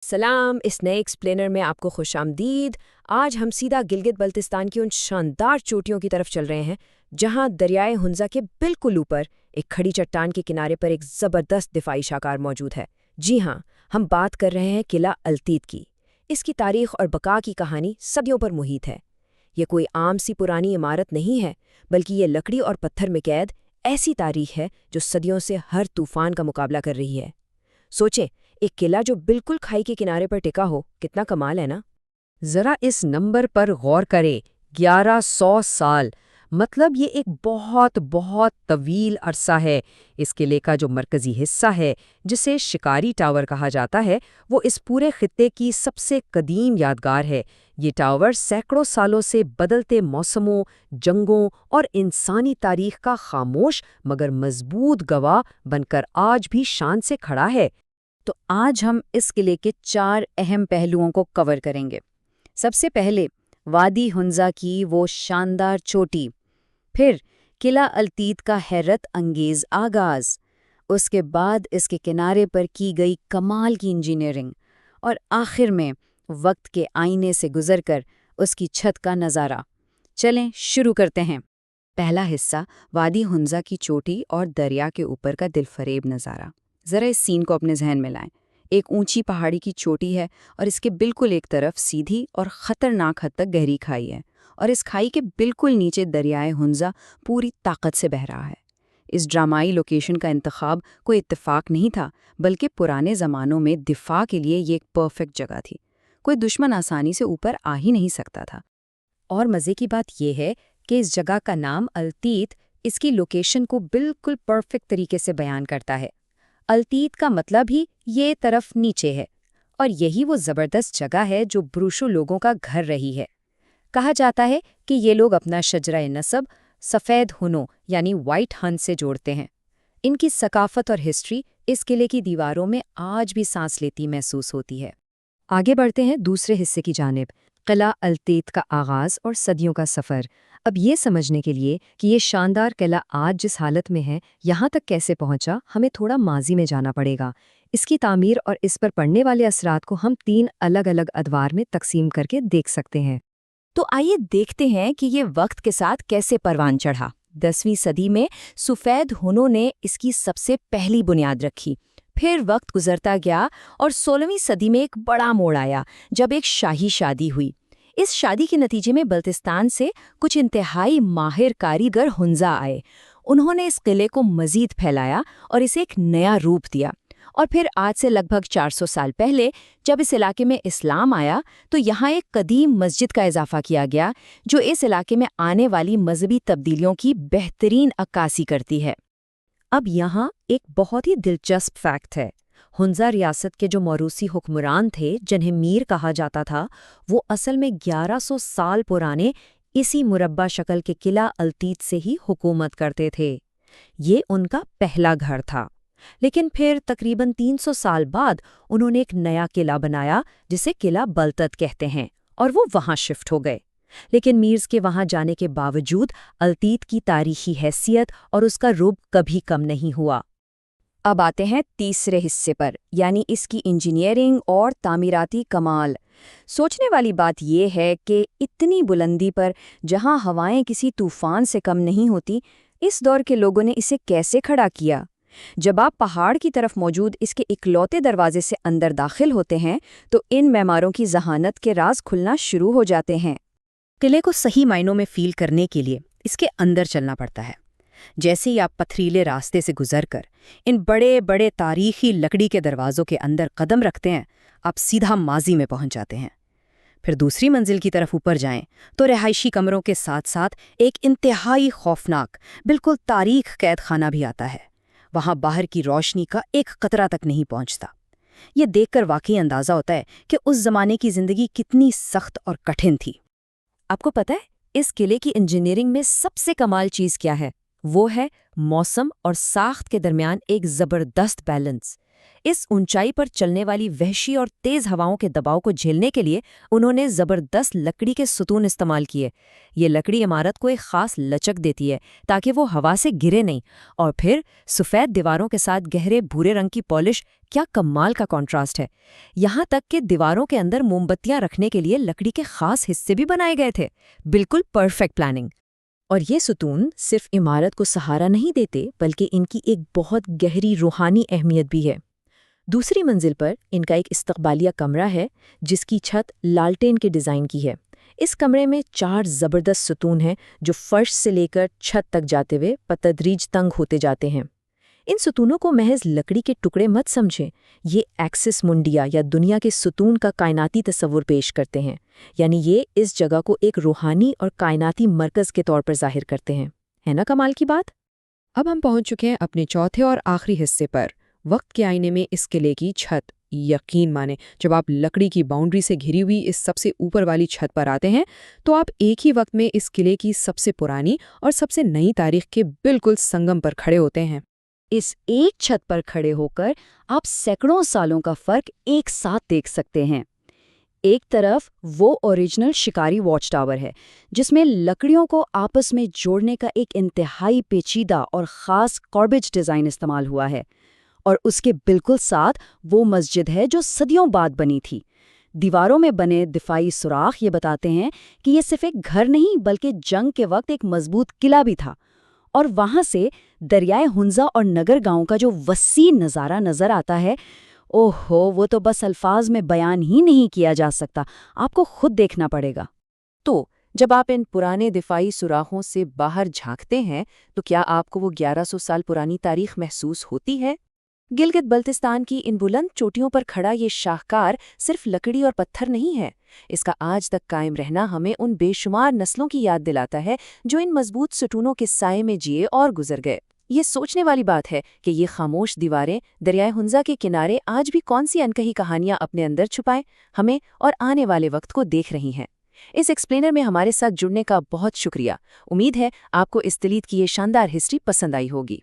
سلام، اس نئے ایکسپلینر میں آپ کو خوش آمدید۔ آج ہم سیدھا گلگت بلتستان کی ان شاندار چوٹیوں کی طرف چل رہے ہیں جہاں دریائے ہنزا کے بالکل اوپر ایک کھڑی چٹان کے کنارے پر ایک زبردست دفاعی شاہکار موجود ہے۔ جی ہاں، ہم بات کر رہے ہیں قلعہ التیت کی۔ اس کی تاریخ اور بقا کی کہانی صدیوں پر محیط ہے۔ یہ کوئی عام سی پرانی عمارت نہیں ہے، بلکہ یہ لکڑی اور پتھر میں قید ایسی تاریخ ہے جو صدیوں سے ہر طوفان کا مقابلہ کر رہی ہے۔ سوچیں، ایک قلعہ جو بالکل کھائی کے کنارے پر ٹکا ہو، کتنا کمال ہے نا؟ ذرا اس نمبر پر غور کرے، 1100 سال، مطلب یہ ایک بہت بہت طویل عرصہ ہے۔ اس قلعے کا جو مرکزی حصہ ہے، جسے شکاری ٹاور کہا جاتا ہے، وہ اس پورے خطے کی سب سے قدیم یادگار ہے۔ یہ ٹاور سینکڑوں سالوں سے بدلتے موسموں، جنگوں اور انسانی تاریخ کا خاموش مگر مضبوط گواہ بن کر آج بھی شان سے کھڑا ہے۔ تو آج ہم اس قلعے کے 4 اہم پہلوؤں کو کور کریں گے۔ سب سے پہلے وادی ہنزا کی وہ شاندار چوٹی، پھر قلعہ التیت کا حیرت انگیز آغاز، اس کے بعد اس کے کنارے پر کی گئی کمال کی انجینئرنگ، اور آخر میں وقت کے آئینے سے گزر کر اس کی چھت کا نظارہ۔ چلیں شروع کرتے ہیں۔ پہلا حصہ، وادی ہنزا کی چوٹی اور دریا کے اوپر کا دلفریب نظارہ۔ ذرا اس سین کو اپنے ذہن میں لائیں۔ ایک اونچی پہاڑی کی چوٹی ہے اور اس کے بالکل ایک طرف سیدھی اور خطرناک حد تک گہری کھائی ہے، اور اس کھائی کے بالکل نیچے دریائے ہنزا پوری طاقت سے بہہ رہا ہے۔ اس ڈرامائی لوکیشن کا انتخاب کوئی اتفاق نہیں تھا، بلکہ پرانے زمانوں میں دفاع کے لیے یہ ایک پرفیکٹ جگہ تھی۔ کوئی دشمن آسانی سے اوپر آ ہی نہیں سکتا تھا۔ اور مزے کی بات یہ ہے کہ اس جگہ کا نام التیت اس کی لوکیشن کو بالکل پرفیکٹ طریقے سے بیان کرتا ہے۔ التیت کا مطلب ہی یہ طرف نیچے ہے، اور یہی وہ زبردست جگہ ہے جو بروشو لوگوں کا گھر رہی ہے۔ کہا جاتا ہے کہ یہ لوگ اپنا شجرہ نسب سفید ہنوں یعنی وائٹ ہن سے جوڑتے ہیں۔ ان کی ثقافت اور ہسٹری اس قلعے کی دیواروں میں آج بھی سانس لیتی محسوس ہوتی ہے۔ آگے بڑھتے ہیں دوسرے حصے کی جانب، قلعہ التیت کا آغاز اور صدیوں کا سفر۔ اب یہ سمجھنے کے لیے کہ یہ شاندار قلعہ آج جس حالت میں ہے، یہاں تک کیسے پہنچا، ہمیں تھوڑا ماضی میں جانا پڑے گا۔ اس کی تعمیر اور اس پر پڑنے والے اثرات کو ہم 3 الگ الگ ادوار میں تقسیم کر کے دیکھ سکتے ہیں۔ تو آئیے دیکھتے ہیں کہ یہ وقت کے ساتھ کیسے پروان چڑھا۔ 10ویں صدی میں سفید ہنوں نے اس کی سب سے پہلی بنیاد رکھی۔ پھر وقت گزرتا گیا اور 16ویں صدی میں ایک بڑا موڑ آیا جب ایک شاہی شادی ہوئی۔ اس شادی کے نتیجے میں بلتستان سے کچھ انتہائی ماہر کاریگر ہنزا آئے۔ انہوں نے اس قلعے کو مزید پھیلایا اور اسے ایک نیا روپ دیا۔ اور پھر آج سے لگ بھگ 400 سال پہلے جب اس علاقے میں اسلام آیا تو یہاں ایک قدیم مسجد کا اضافہ کیا گیا جو اس علاقے میں آنے والی مذہبی تبدیلیوں کی بہترین عکاسی کرتی ہے۔ اب یہاں ایک بہت ہی دلچسپ فیکٹ ہے۔ ہنزا ریاست کے جو موروثی حکمران تھے جنہیں میر کہا جاتا تھا، وہ اصل میں 1100 سال پرانے اسی مربع شکل کے قلعہ التیت سے ہی حکومت کرتے تھے۔ یہ ان کا پہلا گھر تھا، لیکن پھر تقریباً 300 سال بعد انہوں نے ایک نیا قلعہ بنایا جسے قلعہ بلتت کہتے ہیں، اور وہ وہاں شفٹ ہو گئے۔ لیکن میرز کے وہاں جانے کے باوجود التیت کی تاریخی حیثیت اور اس کا رعب کبھی کم نہیں ہوا۔ اب آتے ہیں تیسرے حصے پر، یعنی اس کی انجینئرنگ اور تعمیراتی کمال۔ سوچنے والی بات یہ ہے کہ اتنی بلندی پر، جہاں ہوائیں کسی طوفان سے کم نہیں ہوتی، اس دور کے لوگوں نے اسے کیسے کھڑا کیا؟ جب آپ پہاڑ کی طرف موجود اس کے اکلوتے دروازے سے اندر داخل ہوتے ہیں تو ان معماروں کی ذہانت کے راز کھلنا شروع ہو جاتے ہیں۔ قلعے کو صحیح معنوں میں فیل کرنے کے لیے اس کے اندر چلنا پڑتا ہے۔ جیسے ہی آپ پتھریلے راستے سے گزر کر ان بڑے بڑے تاریخی لکڑی کے دروازوں کے اندر قدم رکھتے ہیں، آپ سیدھا ماضی میں پہنچ جاتے ہیں۔ پھر دوسری منزل کی طرف اوپر جائیں تو رہائشی کمروں کے ساتھ ساتھ ایک انتہائی خوفناک، بالکل تاریخ قید خانہ بھی آتا ہے۔ وہاں باہر کی روشنی کا ایک قطرہ تک نہیں پہنچتا۔ یہ دیکھ کر واقعی اندازہ ہوتا ہے کہ اس زمانے کی زندگی کتنی سخت اور کٹھن تھی۔ آپ کو پتہ ہے اس قلعے کی انجینئرنگ میں سب سے کمال چیز کیا ہے؟ وہ ہے موسم اور ساخت کے درمیان ایک زبردست بیلنس۔ اس اونچائی پر چلنے والی وحشی اور تیز ہواؤں کے دباؤ کو جھیلنے کے لیے انہوں نے زبردست لکڑی کے ستون استعمال کیے۔ یہ لکڑی عمارت کو ایک خاص لچک دیتی ہے تاکہ وہ ہوا سے گرے نہیں، اور پھر سفید دیواروں کے ساتھ گہرے بھورے رنگ کی پالش، کیا کمال کا کنٹراسٹ ہے۔ یہاں تک کہ دیواروں کے اندر موم بتیاں رکھنے کے لیے لکڑی کے خاص حصے بھی بنائے گئے تھے۔ بالکل پرفیکٹ پلاننگ۔ اور یہ ستون صرف عمارت کو سہارا نہیں دیتے بلکہ ان کی ایک بہت گہری روحانی اہمیت بھی ہے۔ دوسری منزل پر ان کا ایک استقبالیہ کمرہ ہے جس کی چھت لالٹین کے ڈیزائن کی ہے۔ اس کمرے میں 4 زبردست ستون ہیں جو فرش سے لے کر چھت تک جاتے ہوئے بتدریج تنگ ہوتے جاتے ہیں۔ ان ستونوں کو محض لکڑی کے ٹکڑے مت سمجھیں، یہ ایکسس منڈیا یا دنیا کے ستون کا کائناتی تصور پیش کرتے ہیں، یعنی یہ اس جگہ کو ایک روحانی اور کائناتی مرکز کے طور پر ظاہر کرتے ہیں۔ ہے نا کمال کی بات؟ اب ہم پہنچ چکے ہیں اپنے چوتھے اور آخری حصے پر، وقت کے آئینے میں اس قلعے کی چھت۔ یقین مانیں جب آپ لکڑی کی باؤنڈری سے گھری ہوئی اس سب سے اوپر والی چھت پر آتے ہیں تو آپ ایک ہی وقت میں اس قلعے کی سب سے پرانی اور سب سے نئی تاریخ کے بالکل سنگم پر کھڑے ہوتے ہیں۔ اس ایک چھت پر کھڑے ہو کر آپ سینکڑوں سالوں کا فرق ایک ساتھ دیکھ سکتے ہیں۔ ایک طرف وہ اوریجنل شکاری واچ ٹاور ہے جس میں لکڑیوں کو آپس میں جوڑنے کا ایک انتہائی پیچیدہ اور خاص کاربیج ڈیزائن استعمال ہوا ہے، اور اس کے بالکل ساتھ وہ مسجد ہے جو صدیوں بعد بنی تھی۔ دیواروں میں بنے دفاعی سوراخ یہ بتاتے ہیں کہ یہ صرف ایک گھر نہیں بلکہ جنگ کے وقت ایک مضبوط قلعہ بھی تھا، اور وہاں سے دریائے ہنزا اور نگر گاؤں کا جو وسیع نظارہ نظر آتا ہے، اوہو، وہ تو بس الفاظ میں بیان ہی نہیں کیا جا سکتا، آپ کو خود دیکھنا پڑے گا۔ تو جب آپ ان پرانے دفاعی سوراخوں سے باہر جھانکتے ہیں تو کیا آپ کو وہ 1100 سال پرانی تاریخ محسوس ہوتی ہے؟ گلگت بلتستان کی ان بلند چوٹیوں پر کھڑا یہ شاہکار صرف لکڑی اور پتھر نہیں ہے، اس کا آج تک قائم رہنا ہمیں ان بے شمار نسلوں کی یاد دلاتا ہے جو ان مضبوط ستونوں کے سائے میں جیے اور گزر گئے۔ یہ سوچنے والی بات ہے کہ یہ خاموش دیواریں دریائے ہنزا کے کنارے آج بھی کون سی انکہی کہانیاں اپنے اندر چھپائے ہمیں اور آنے والے وقت کو دیکھ رہی ہیں۔ اس ایکسپلینر میں ہمارے ساتھ جڑنے کا بہت شکریہ۔ امید ہے آپ کو اس دلیت کی یہ شاندار ہسٹری پسند آئی ہوگی۔